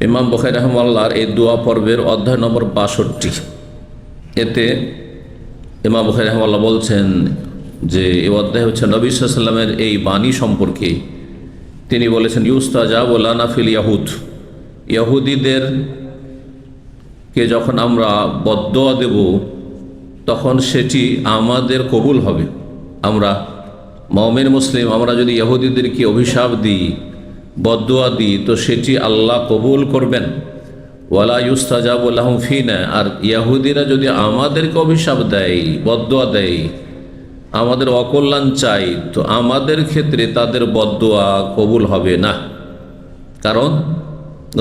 ইমাম বুখারী রাহিমাহুল্লাহর এই দোয়া পর্বের অধ্যায় নম্বর ৬২, এতে ইমাম বুখারী রাহিমাহুল্লাহ বলছেন যে এই অধ্যায় হচ্ছে নবী সাল্লাল্লাহু আলাইহি ওয়াসাল্লামের এই বাণী সম্পর্কে। তিনি বলেছেন, ইউস্তাজাবু লানা ফিল ইয়াহুদ, ইহুদিদেরকে যখন আমরা বদদোয়া দেব তখন সেটি আমাদের কবুল হবে। আমরা মুমিন মুসলিম, আমরা যদি ইহুদিদেরকে অভিশাপ দিই, বদদোয়া দিই, তো সেটি আল্লাহ কবুল করবেন। ওয়ালা ইউস্তাজাবু লাহুম ফিনা, আর ইহুদিরা যদি আমাদেরকে অভিশাপ দেয়, বদদোয়া দেয়, আমাদের অকল্যাণ চাই, তো আমাদের ক্ষেত্রে তাদের বদদোয়া কবুল হবে না। কারণ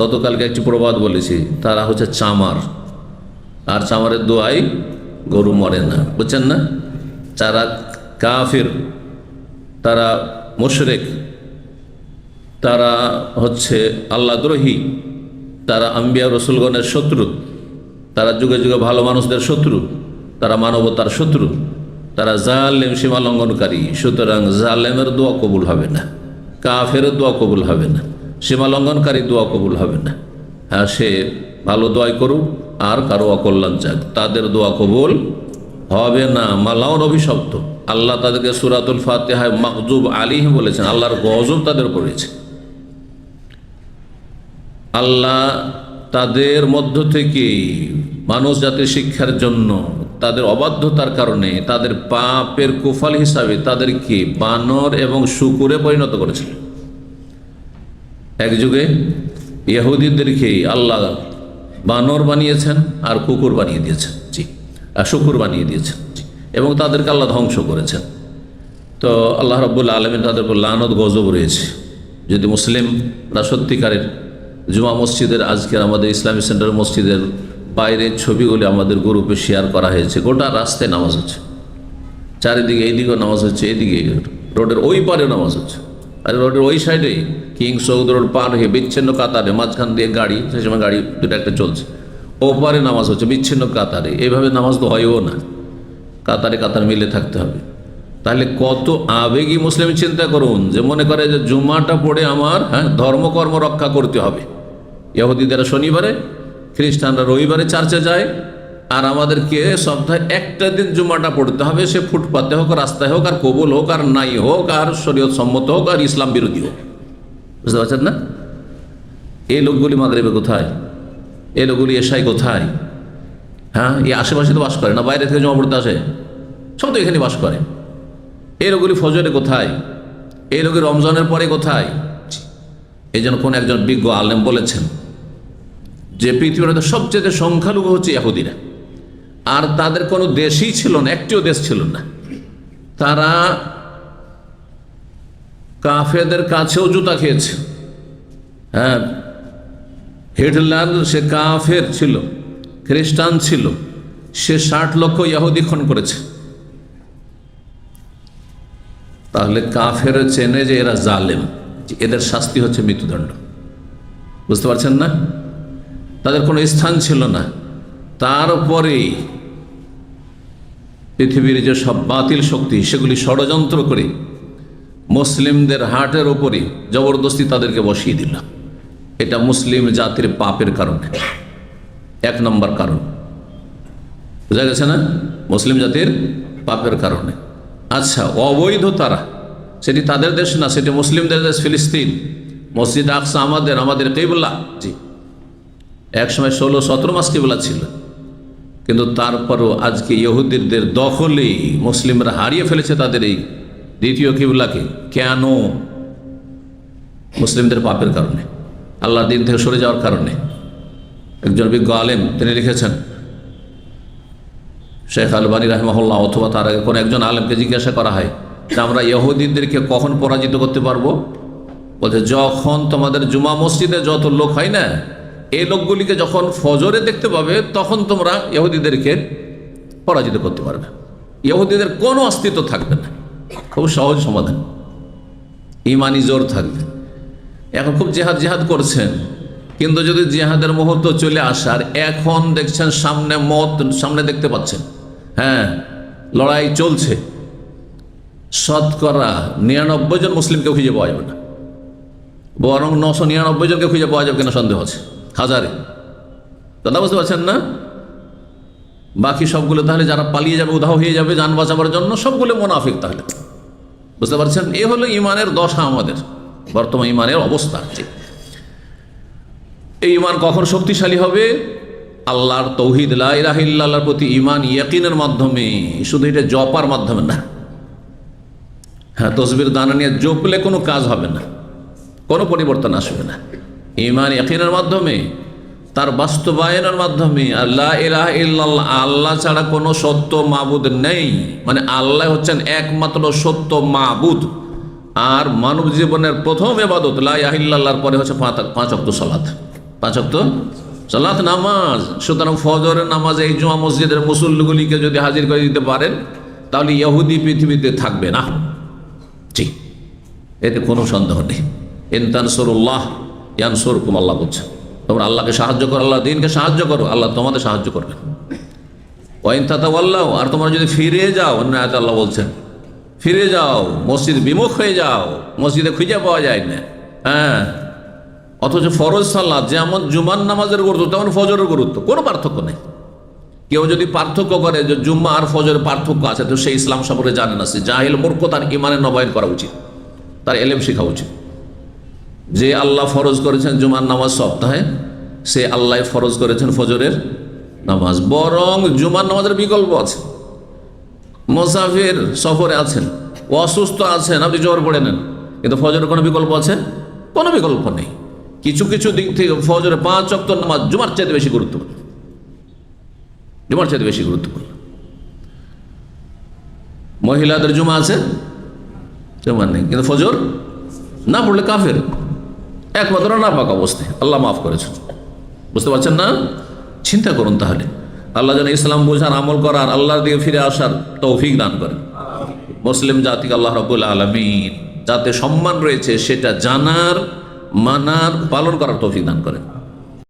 গতকালকে একটি প্রবাদ বলেছি, তারা হচ্ছে চামার, আর চামারের দোয়ায় গরু মরে না, বুঝছেন না? যারা কাফির, তারা মুশরিক, তারা হচ্ছে আল্লাহদ্রোহী, তারা আম্বিয়া রসুলগণের শত্রু, তারা যুগে যুগে ভালো মানুষদের শত্রু, তারা মানবতার শত্রু, তারা জালেম, সীমা লঙ্ঘনকারী। সুতরাং জালেমের দোয়া কবুল হবে না, কাফের দোয়া কবুল হবে না, সীমা লঙ্ঘনকারী দোয়া কবুল হবে না। হ্যাঁ, সে ভালো দোয়াই করুক আর কারো অকল্যাণ চাক, তাদের দোয়া কবুল হবে না। মালাউন অভিশপ্ত, আল্লাহ তাদেরকে সূরাতুল ফাতিহায় মাগজুব আলাইহিম বলেছেন, আল্লাহর গজব তাদের পড়েছে। আল্লাহ তাদের মধ্য থেকে মানুষ জাতির শিক্ষার জন্য তাদের অবাধ্যতার কারণে, তাদের পাপের কুফল হিসাবে তাদেরকে বানর এবং শূকরে পরিণত করেছিলেন। এক যুগে ইহুদিদেরকে আল্লাহ বানর বানিয়েছেন আর কুকুর বানিয়ে দিয়েছেন, আর শূকর বানিয়ে দিয়েছেন, এবং তাদেরকে আল্লাহ ধ্বংস করেছেন। তো আল্লাহ রাব্বুল আলামিন তাদের উপর লানত গজব রয়েছে। যদি মুসলিমরা সত্যিকারের জুমা মসজিদের, আজকের আমাদের ইসলামিক সেন্টার মসজিদের বাইরের ছবিগুলি আমাদের গ্রুপে শেয়ার করা হয়েছে, গোটা রাস্তায় নামাজ হচ্ছে, চারিদিকে এইদিকেও নামাজ হচ্ছে, এইদিকে রোডের ওই পারে নামাজ হচ্ছে, আর রোডের ওই সাইডে কিং সৌদ রোড পার হয়ে বিচ্ছিন্ন কাতারে, মাঝখান দিয়ে গাড়ি, সেই সময় গাড়ি দুটো একটা চলছে, ওপারে নামাজ হচ্ছে বিচ্ছিন্ন কাতারে। এইভাবে নামাজ তো হয়ও না, কাতারে কাতার মিলে থাকতে হবে। তাহলে কত আবেগী মুসলিম, চিন্তা করুন, যে মনে করে যে জুম্মাটা পড়ে আমার ধর্মকর্ম রক্ষা করতে হবে। ইহুদিরা শনিবারে, খ্রিস্টানরা রবিবারে চার্চে যায়, আর আমাদেরকে সপ্তাহে একটা দিন জুম্মাটা পড়তে হবে, সে ফুটপাতে হোক, রাস্তায় হোক, আর কবুল হোক আর নাই হোক, আর শরীয়ত সম্মত হোক আর ইসলাম বিরোধী হোক। বুঝতে পারছেন না? এই লোকগুলি মাগরিবে কোথায়? এই লোকগুলি এশায় কোথায়? হ্যাঁ, এই আশেপাশে তো বাস করে না, বাইরে থেকে জমা পড়তে আসে, সব তো এখানে বাস করে। এই লোকগুলি ফজরে কোথায়? এই লোকের রমজানের পরে কোথায়? এই জন্য কোন একজন বিজ্ঞ আলেম বলেছেন যে পৃথিবীর সবচেয়ে সংখ্যালঘু হচ্ছে ইহুদিরা, আর তাদের কোনো দেশই ছিল না, একটিও দেশ ছিল না। তারা কাফেরদের কাছেও জুতা খেয়েছে। হ্যাঁ, হিটলার সে কাফের ছিল, খ্রিস্টান ছিল, সে 60 লক্ষ ইহুদি খুন করেছে। তাহলে কাফের চেনে যে এরা জালেম, এদের শাস্তি হচ্ছে মৃত্যুদণ্ড। বুঝতে পারছেন না? তাদের কোনো স্থান ছিল না। তারপরে পৃথিবীর যে সব বাতিল শক্তি, সেগুলি ষড়যন্ত্র করে মুসলিমদের হাটের ওপরে জবরদস্তি তাদেরকে বসিয়ে দিল। এটা মুসলিম জাতির পাপের কারণে, 1 নম্বর কারণ। বোঝা গেছে না? মুসলিম জাতির পাপের কারণে। আচ্ছা, অবৈধ তারা, সেটি তাদের দেশ না, সেটি মুসলিমদের দেশ ফিলিস্তিন। মসজিদ আকসা আমাদের কিবলা। জি, একসময় 16-17 মাস কিবলা ছিল, কিন্তু তারপরও আজকে ইহুদিদের দখলে মুসলিমরা হারিয়ে ফেলেছে তাদের এই দ্বিতীয় কিবলাকে। কেন? মুসলিমদের পাপের কারণে, আল্লাহর দিন থেকে সরে যাওয়ার কারণে। একজন বিজ্ঞ আলেম তিনি লিখেছেন, শেখ আলবানী রাহিমাহুল্লাহ, অথবা তার আগে কোনো একজন আলেমকে জিজ্ঞাসা করা হয় যে আমরা ইহুদিদেরকে কখন পরাজিত করতে পারবো? বলছে, যখন তোমাদের জুমা মসজিদে যত লোক হয় না, এই লোকগুলিকে যখন ফজরে দেখতে পাবে, তখন তোমরা ইহুদিদেরকে পরাজিত করতে পারবে। ইহুদিদের কোনো অস্তিত্ব থাকবে না। খুব সহজ সমাধান, ইমানি জোর থাকবে। এখন খুব জেহাদ করছেন, কিন্তু যদি জেহাদের মুহূর্ত চলে আসার, এখন দেখছেন সামনে মত, সামনে দেখতে পাচ্ছেন, হ্যাঁ, লড়াই চলছে, শতকরা 99 জন মুসলিমকে খুঁজে পাওয়া যাবে না, বরং 999 জনকে খুঁজে পাওয়া যাবে কিনা সন্দেহ আছে। হাজারে। কথা বুঝতে পারছেন না? বাকি সবগুলো তাহলে যারা পালিয়ে যাবে, উধাও হয়ে যাবে জান বাঁচাবার জন্য, সবগুলো মুনাফিক। তাহলে বুঝতে পারছেন, এ হলো ইমানের দশা, আমাদের বর্তমান ইমানের অবস্থা। এই ইমান কখন শক্তিশালী হবে? আল্লাহর তৌহিদ লা ইলাহা ইল্লাল্লাহর প্রতি ইমান ইয়াকিনের মাধ্যমে, শুধু এটা জপার মাধ্যমে না। হ্যাঁ, তসবির দানা নিয়ে জপলে কোনো কাজ হবে না, কোনো পরিবর্তন আসবে না। ইমান ইয়াকিনের মাধ্যমে, তার বাস্তবায়নের মাধ্যমে। লা ইলাহা ইল্লাল্লাহ, আল্লাহ ছাড়া কোনো সত্য মাবুদ নেই, মানে আল্লাহ হচ্ছেন একমাত্র সত্য মাবুদ। আর মানব জীবনের প্রথম ইবাদত লা ইলাহা ইল্লাল্লাহর পরে হচ্ছে 5 ওয়াক্ত সালাত, 5 ওয়াক্ত সালাত নামাজ। সুতরাং ফজরের নামাজ এই জুমা মসজিদের মুসল্লিগুলিকে যদি হাজির করে দিতে পারেন, তাহলে ইহুদি পৃথিবীতে থাকবে না। ঠিক, এতে কোনো সন্দেহ নেই। ইন তানসুরুল্লাহ ইয়ানসুরকুম, আল্লাহ বলছেন, তোমরা আল্লাহকে সাহায্য করো, আল্লাহ দ্বীনকে সাহায্য করো, আল্লাহ তোমাদের সাহায্য করবেন। ওয়া ইন তাতাওয়াল্লাউ, আর তোমরা যদি ফিরে যাও, অন্য আয়াতে আল্লাহ বলছেন ফিরে যাও, মসজিদ বিমুখ হয়ে যাও, মসজিদে খুঁজে পাওয়া যায় না। হ্যাঁ, অথচ ফরজ সালাত যেমন জুমার নামাজের গুরুত্ব তেমন ফজরের গুরুত্ব, কোনো পার্থক্য নেই। কেউ যদি পার্থক্য করে যে জুম্মা আর ফজরের পার্থক্য আছে, তো সেই ইসলাম সম্পর্কে জানে না, সে জাহিল মূর্খ। তার ইমানের নবায়ন করা উচিত, তার এলেম শেখা উচিত। যে আল্লাহ ফরজ করেছেন জুমার নামাজ সপ্তাহে, সে আল্লাহ ফরজ করেছেন ফজরের নামাজ। বরং জুমার নামাজের বিকল্প আছে। মুসাফির সফরে আছেন, অসুস্থ আছেন, আপনি জোর পড়ে নেন, কিন্তু ফজরের কোনো বিকল্প আছে? কোনো বিকল্প নেই। কিছু কিছু দিক থেকে ফজরের 5 ওয়াক্ত নামাজ জুমার চাইতে বেশি গুরুত্বপূর্ণ, জুমার চাইতে বেশি গুরুত্বপূর্ণ। মহিলাদের জুমা আছে, জুমার নেই, কিন্তু ফজর না পড়লে কাফের, একমাত্র নাপাক অবস্থায় আল্লাহ মাফ করেছেন। বুঝতে পারছেন না? চিন্তা করুন তাহলে। আল্লাহ যেন ইসলাম বোঝার, আমল করার, আল্লাহর দিকে ফিরে আসার তৌফিক দান করেন। মুসলিম জাতিকে আল্লাহ রাব্বুল আলামিন যাতে সম্মান রয়েছে সেটা জানার, মানার, পালন করার তৌফিক দান করেন।